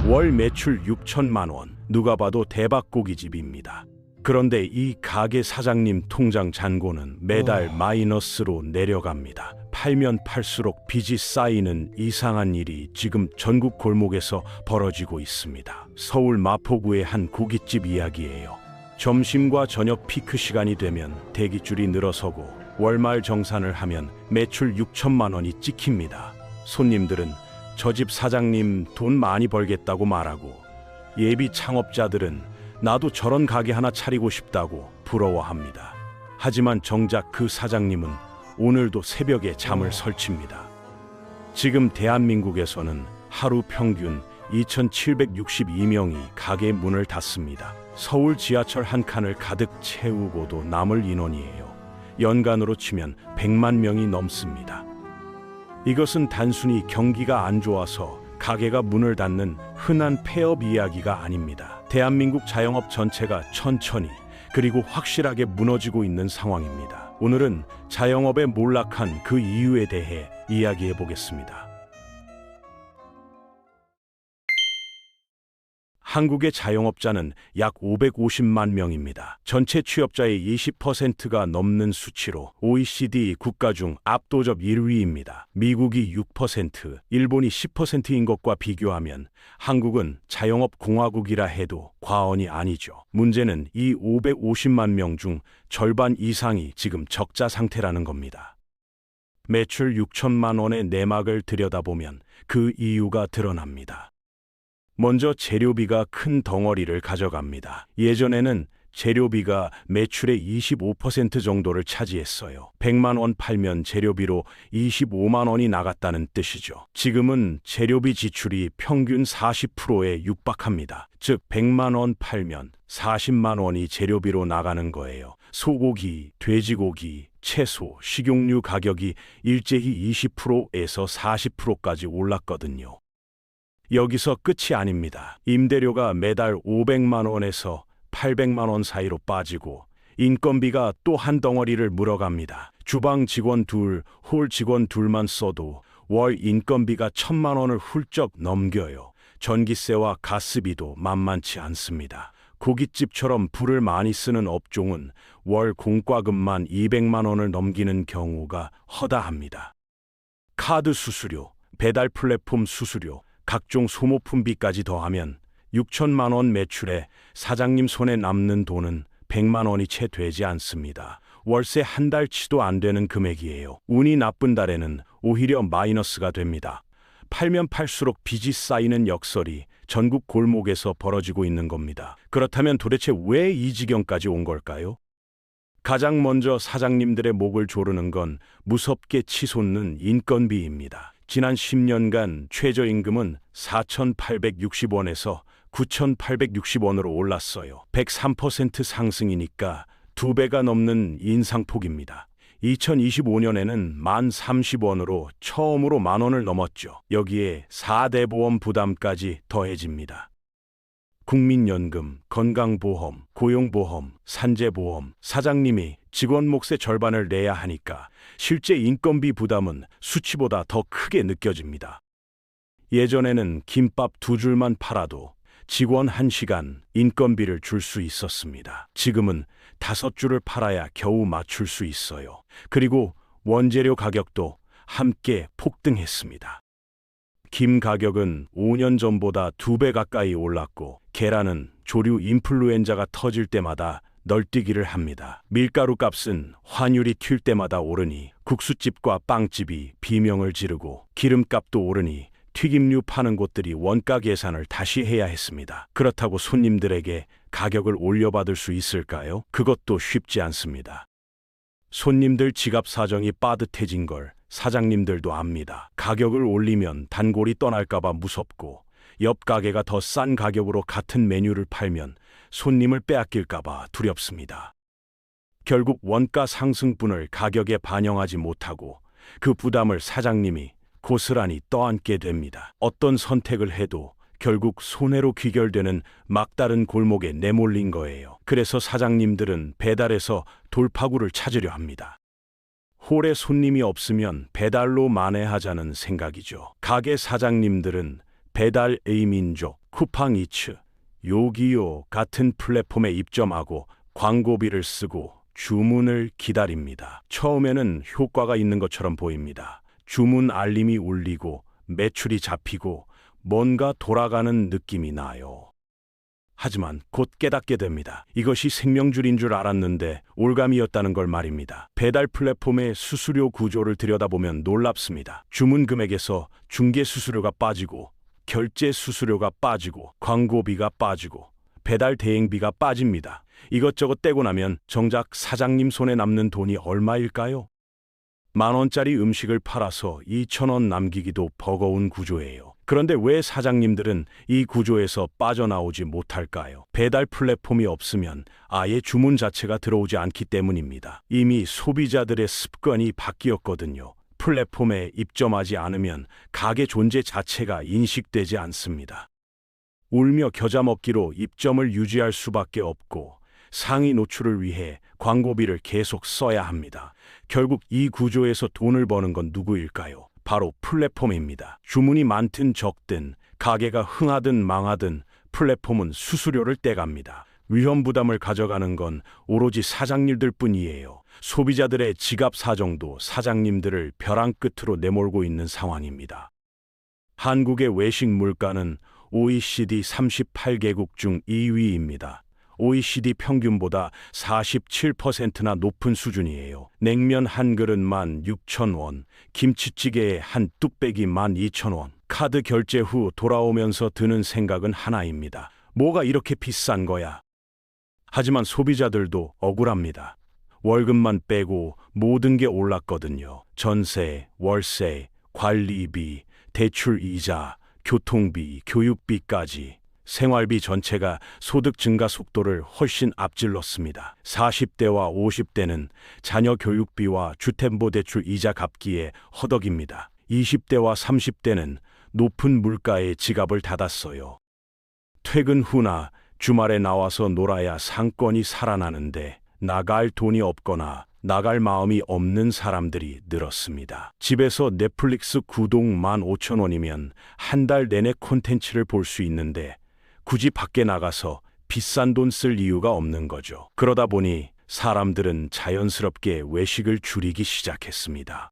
월 매출 6천만 원. 누가 봐도 대박 고깃집입니다. 그런데 이 가게 사장님 통장 잔고는 매달 마이너스로 내려갑니다. 팔면 팔수록 빚이 쌓이는 이상한 일이 지금 전국 골목에서 벌어지고 있습니다. 서울 마포구의 한 고깃집 이야기예요. 점심과 저녁 피크 시간이 되면 대기줄이 늘어서고 월말 정산을 하면 매출 6천만 원이 찍힙니다. 손님들은 저 집 사장님 돈 많이 벌겠다고 말하고, 예비 창업자들은 나도 저런 가게 하나 차리고 싶다고 부러워합니다. 하지만 정작 그 사장님은 오늘도 새벽에 잠을 설칩니다. 지금 대한민국에서는 하루 평균 2,762명이 가게 문을 닫습니다. 서울 지하철 한 칸을 가득 채우고도 남을 인원이에요. 연간으로 치면 100만 명이 넘습니다. 이것은 단순히 경기가 안 좋아서 가게가 문을 닫는 흔한 폐업 이야기가 아닙니다. 대한민국 자영업 전체가 천천히 그리고 확실하게 무너지고 있는 상황입니다. 오늘은 자영업에 몰락한 그 이유에 대해 이야기해 보겠습니다. 한국의 자영업자는 약 550만 명입니다. 전체 취업자의 20%가 넘는 수치로 OECD 국가 중 압도적 1위입니다. 미국이 6%, 일본이 10%인 것과 비교하면 한국은 자영업 공화국이라 해도 과언이 아니죠. 문제는 이 550만 명 중 절반 이상이 지금 적자 상태라는 겁니다. 매출 6천만 원의 내막을 들여다보면 그 이유가 드러납니다. 먼저 재료비가 큰 덩어리를 가져갑니다. 예전에는 재료비가 매출의 25% 정도를 차지했어요. 100만 원 팔면 재료비로 25만 원이 나갔다는 뜻이죠. 지금은 재료비 지출이 평균 40%에 육박합니다. 즉 100만 원 팔면 40만 원이 재료비로 나가는 거예요. 소고기, 돼지고기, 채소, 식용유 가격이 일제히 20%에서 40%까지 올랐거든요. 여기서 끝이 아닙니다. 임대료가 매달 500만 원에서 800만 원 사이로 빠지고 인건비가 또 한 덩어리를 물어갑니다. 주방 직원 둘, 홀 직원 둘만 써도 월 인건비가 1,000만 원을 훌쩍 넘겨요. 전기세와 가스비도 만만치 않습니다. 고깃집처럼 불을 많이 쓰는 업종은 월 공과금만 200만 원을 넘기는 경우가 허다합니다. 카드 수수료, 배달 플랫폼 수수료, 각종 소모품비까지 더하면 6천만 원 매출에 사장님 손에 남는 돈은 100만 원이 채 되지 않습니다. 월세 한 달치도 안 되는 금액이에요. 운이 나쁜 달에는 오히려 마이너스가 됩니다. 팔면 팔수록 빚이 쌓이는 역설이 전국 골목에서 벌어지고 있는 겁니다. 그렇다면 도대체 왜 이 지경까지 온 걸까요? 가장 먼저 사장님들의 목을 조르는 건 무섭게 치솟는 인건비입니다. 지난 10년간 최저임금은 4,860원에서 9,860원으로 올랐어요. 103% 상승이니까 2배가 넘는 인상폭입니다. 2025년에는 1,030원으로 처음으로 10,000원을 넘었죠. 여기에 4대 보험 부담까지 더해집니다. 국민연금, 건강보험, 고용보험, 산재보험, 사장님이 직원 몫의 절반을 내야 하니까 실제 인건비 부담은 수치보다 더 크게 느껴집니다. 예전에는 김밥 2줄만 팔아도 직원 1시간 인건비를 줄 수 있었습니다. 지금은 5줄을 팔아야 겨우 맞출 수 있어요. 그리고 원재료 가격도 함께 폭등했습니다. 김 가격은 5년 전보다 2배 가까이 올랐고, 계란은 조류 인플루엔자가 터질 때마다 널뛰기를 합니다. 밀가루 값은 환율이 튈 때마다 오르니 국수집과 빵집이 비명을 지르고, 기름값도 오르니 튀김류 파는 곳들이 원가 계산을 다시 해야 했습니다. 그렇다고 손님들에게 가격을 올려받을 수 있을까요? 그것도 쉽지 않습니다. 손님들 지갑 사정이 빠듯해진 걸 사장님들도 압니다. 가격을 올리면 단골이 떠날까봐 무섭고, 옆 가게가 더 싼 가격으로 같은 메뉴를 팔면 손님을 빼앗길까봐 두렵습니다. 결국 원가 상승분을 가격에 반영하지 못하고 그 부담을 사장님이 고스란히 떠안게 됩니다. 어떤 선택을 해도 결국 손해로 귀결되는 막다른 골목에 내몰린 거예요. 그래서 사장님들은 배달에서 돌파구를 찾으려 합니다. 홀에 손님이 없으면 배달로 만회하자는 생각이죠. 가게 사장님들은 배달 A민족, 쿠팡이츠, 요기요 같은 플랫폼에 입점하고 광고비를 쓰고 주문을 기다립니다. 처음에는 효과가 있는 것처럼 보입니다. 주문 알림이 울리고 매출이 잡히고 뭔가 돌아가는 느낌이 나요. 하지만 곧 깨닫게 됩니다. 이것이 생명줄인 줄 알았는데 올감이었다는 걸 말입니다. 배달 플랫폼의 수수료 구조를 들여다보면 놀랍습니다. 주문 금액에서 중개 수수료가 빠지고 결제 수수료가 빠지고 광고비가 빠지고 배달 대행비가 빠집니다. 이것저것 떼고 나면 정작 사장님 손에 남는 돈이 얼마일까요? 10,000원짜리 음식을 팔아서 2,000원 남기기도 버거운 구조예요. 그런데 왜 사장님들은 이 구조에서 빠져나오지 못할까요? 배달 플랫폼이 없으면 아예 주문 자체가 들어오지 않기 때문입니다. 이미 소비자들의 습관이 바뀌었거든요. 플랫폼에 입점하지 않으면 가게 존재 자체가 인식되지 않습니다. 울며 겨자 먹기로 입점을 유지할 수밖에 없고 상위 노출을 위해 광고비를 계속 써야 합니다. 결국 이 구조에서 돈을 버는 건 누구일까요? 바로 플랫폼입니다. 주문이 많든 적든 가게가 흥하든 망하든 플랫폼은 수수료를 떼갑니다. 위험 부담을 가져가는 건 오로지 사장님들 뿐이에요. 소비자들의 지갑 사정도 사장님들을 벼랑 끝으로 내몰고 있는 상황입니다. 한국의 외식 물가는 OECD 38개국 중 2위입니다. OECD 평균보다 47%나 높은 수준이에요. 냉면 한 그릇 16,000원, 김치찌개에 한 뚝배기 12,000원. 카드 결제 후 돌아오면서 드는 생각은 하나입니다. 뭐가 이렇게 비싼 거야? 하지만 소비자들도 억울합니다. 월급만 빼고 모든 게 올랐거든요. 전세, 월세, 관리비, 대출 이자, 교통비, 교육비까지. 생활비 전체가 소득 증가 속도를 훨씬 앞질렀습니다. 40대와 50대는 자녀 교육비와 주택담보대출 이자 갚기에 허덕입니다. 20대와 30대는 높은 물가에 지갑을 닫았어요. 퇴근 후나 주말에 나와서 놀아야 상권이 살아나는데 나갈 돈이 없거나 나갈 마음이 없는 사람들이 늘었습니다. 집에서 넷플릭스 구독 15,000원이면 한 달 내내 콘텐츠를 볼 수 있는데 굳이 밖에 나가서 비싼 돈 쓸 이유가 없는 거죠. 그러다 보니 사람들은 자연스럽게 외식을 줄이기 시작했습니다.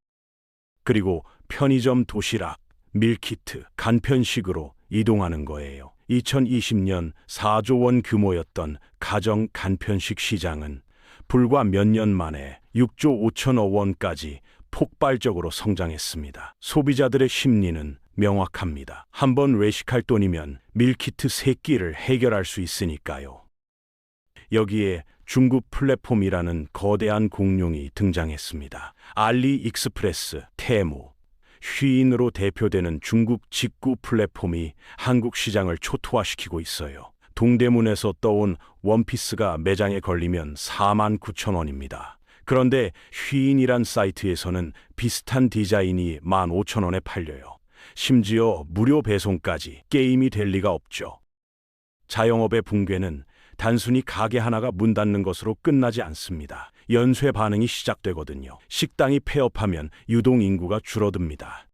그리고 편의점 도시락, 밀키트, 간편식으로 이동하는 거예요. 2020년 4조 원 규모였던 가정 간편식 시장은 불과 몇 년 만에 6조 5천억 원까지 폭발적으로 성장했습니다. 소비자들의 심리는 명확합니다. 한번 외식할 돈이면 밀키트 3끼를 해결할 수 있으니까요. 여기에 중국 플랫폼이라는 거대한 공룡이 등장했습니다. 알리익스프레스, 테무, 쉬인으로 대표되는 중국 직구 플랫폼이 한국 시장을 초토화시키고 있어요. 동대문에서 떠온 원피스가 매장에 걸리면 49,000원입니다. 그런데 쉬인이란 사이트에서는 비슷한 디자인이 15,000원에 팔려요. 심지어 무료 배송까지. 게임이 될 리가 없죠. 자영업의 붕괴는 단순히 가게 하나가 문 닫는 것으로 끝나지 않습니다. 연쇄 반응이 시작되거든요. 식당이 폐업하면 유동인구가 줄어듭니다.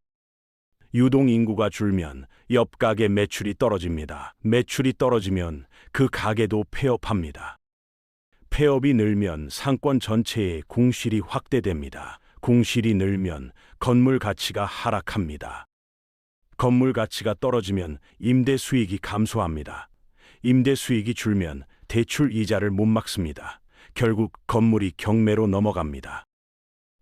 유동인구가 줄면 옆 가게 매출이 떨어집니다. 매출이 떨어지면 그 가게도 폐업합니다. 폐업이 늘면 상권 전체의 공실이 확대됩니다. 공실이 늘면 건물 가치가 하락합니다. 건물 가치가 떨어지면 임대 수익이 감소합니다. 임대 수익이 줄면 대출 이자를 못 막습니다. 결국 건물이 경매로 넘어갑니다.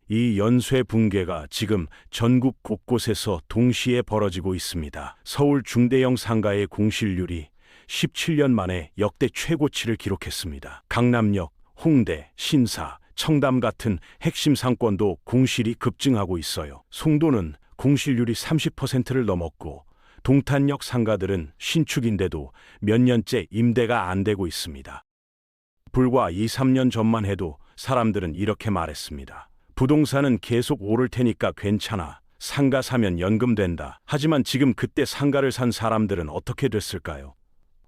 이 연쇄 붕괴가 지금 전국 곳곳에서 동시에 벌어지고 있습니다. 서울 중대형 상가의 공실률이 17년 만에 역대 최고치를 기록했습니다. 강남역, 홍대, 신사, 청담 같은 핵심 상권도 공실이 급증하고 있어요. 송도는 공실률이 30%를 넘었고 동탄역 상가들은 신축인데도 몇 년째 임대가 안 되고 있습니다. 불과 2, 3년 전만 해도 사람들은 이렇게 말했습니다. 부동산은 계속 오를 테니까 괜찮아. 상가 사면 연금 된다. 하지만 지금 그때 상가를 산 사람들은 어떻게 됐을까요?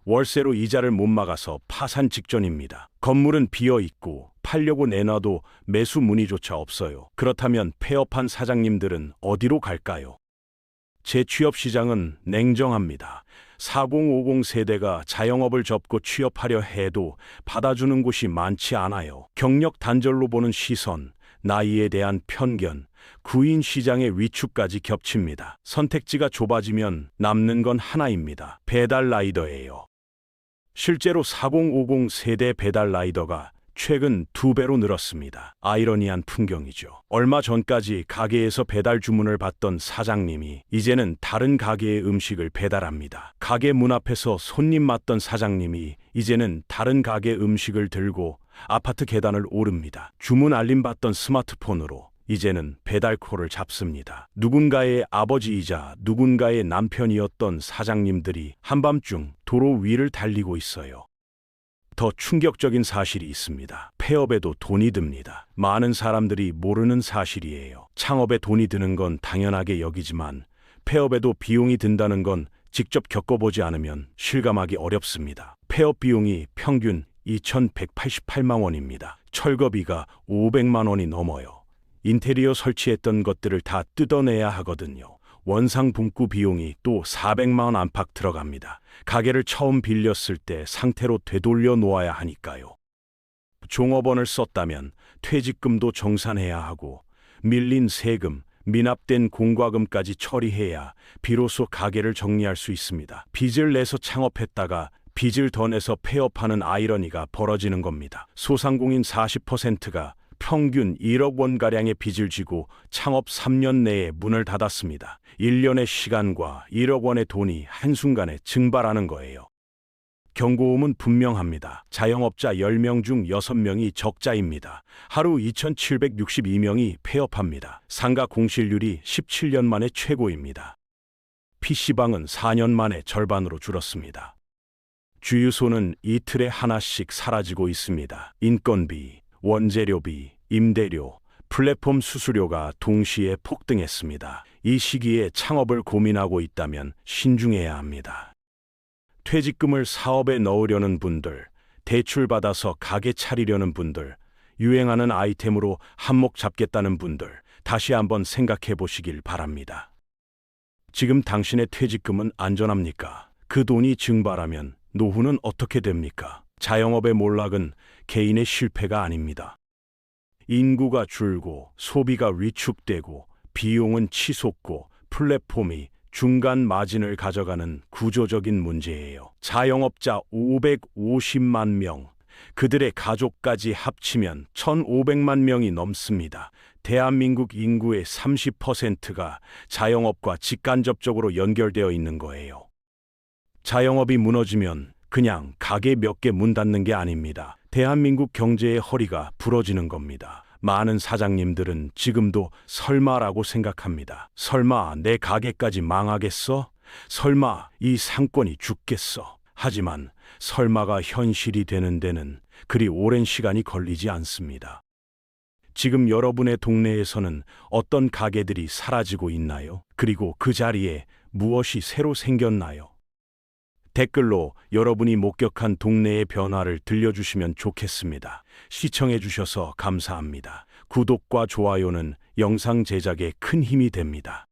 월세로 이자를 못 막아서 파산 직전입니다. 건물은 비어 있고 팔려고 내놔도 매수 문의조차 없어요. 그렇다면 폐업한 사장님들은 어디로 갈까요? 재취업 시장은 냉정합니다. 4050 세대가 자영업을 접고 취업하려 해도 받아주는 곳이 많지 않아요. 경력 단절로 보는 시선, 나이에 대한 편견, 구인 시장의 위축까지 겹칩니다. 선택지가 좁아지면 남는 건 하나입니다. 배달 라이더예요. 실제로 4050 세대 배달 라이더가 최근 2배로 늘었습니다. 아이러니한 풍경이죠. 얼마 전까지 가게에서 배달 주문을 받던 사장님이 이제는 다른 가게의 음식을 배달합니다. 가게 문 앞에서 손님 맞던 사장님이 이제는 다른 가게 음식을 들고 아파트 계단을 오릅니다. 주문 알림 받던 스마트폰으로 이제는 배달콜을 잡습니다. 누군가의 아버지이자 누군가의 남편이었던 사장님들이 한밤중 도로 위를 달리고 있어요. 더 충격적인 사실이 있습니다. 폐업에도 돈이 듭니다. 많은 사람들이 모르는 사실이에요. 창업에 돈이 드는 건 당연하게 여기지만 폐업에도 비용이 든다는 건 직접 겪어보지 않으면 실감하기 어렵습니다. 폐업 비용이 평균 2,188만 원입니다. 철거비가 500만 원이 넘어요. 인테리어 설치했던 것들을 다 뜯어내야 하거든요. 원상분구 비용이 또 400만 원 안팎 들어갑니다. 가게를 처음 빌렸을 때 상태로 되돌려 놓아야 하니까요. 종업원을 썼다면 퇴직금도 정산해야 하고 밀린 세금, 미납된 공과금까지 처리해야 비로소 가게를 정리할 수 있습니다. 빚을 내서 창업했다가 빚을 더 내서 폐업하는 아이러니가 벌어지는 겁니다. 소상공인 40%가 평균 1억 원가량의 빚을 지고 창업 3년 내에 문을 닫았습니다. 1년의 시간과 1억 원의 돈이 한순간에 증발하는 거예요. 경고음은 분명합니다. 자영업자 10명 중 6명이 적자입니다. 하루 2,762명이 폐업합니다. 상가 공실률이 17년 만에 최고입니다. PC방은 4년 만에 절반으로 줄었습니다. 주유소는 이틀에 하나씩 사라지고 있습니다. 인건비, 원재료비, 임대료, 플랫폼 수수료가 동시에 폭등했습니다. 이 시기에 창업을 고민하고 있다면 신중해야 합니다. 퇴직금을 사업에 넣으려는 분들, 대출받아서 가게 차리려는 분들, 유행하는 아이템으로 한몫 잡겠다는 분들, 다시 한번 생각해 보시길 바랍니다. 지금 당신의 퇴직금은 안전합니까? 그 돈이 증발하면 노후는 어떻게 됩니까? 자영업의 몰락은 개인의 실패가 아닙니다. 인구가 줄고 소비가 위축되고 비용은 치솟고 플랫폼이 중간 마진을 가져가는 구조적인 문제예요. 자영업자 550만 명, 그들의 가족까지 합치면 1,500만 명이 넘습니다. 대한민국 인구의 30%가 자영업과 직간접적으로 연결되어 있는 거예요. 자영업이 무너지면 그냥 가게 몇 개 문 닫는 게 아닙니다. 대한민국 경제의 허리가 부러지는 겁니다. 많은 사장님들은 지금도 설마라고 생각합니다. 설마 내 가게까지 망하겠어? 설마 이 상권이 죽겠어? 하지만 설마가 현실이 되는 데는 그리 오랜 시간이 걸리지 않습니다. 지금 여러분의 동네에서는 어떤 가게들이 사라지고 있나요? 그리고 그 자리에 무엇이 새로 생겼나요? 댓글로 여러분이 목격한 동네의 변화를 들려주시면 좋겠습니다. 시청해주셔서 감사합니다. 구독과 좋아요는 영상 제작에 큰 힘이 됩니다.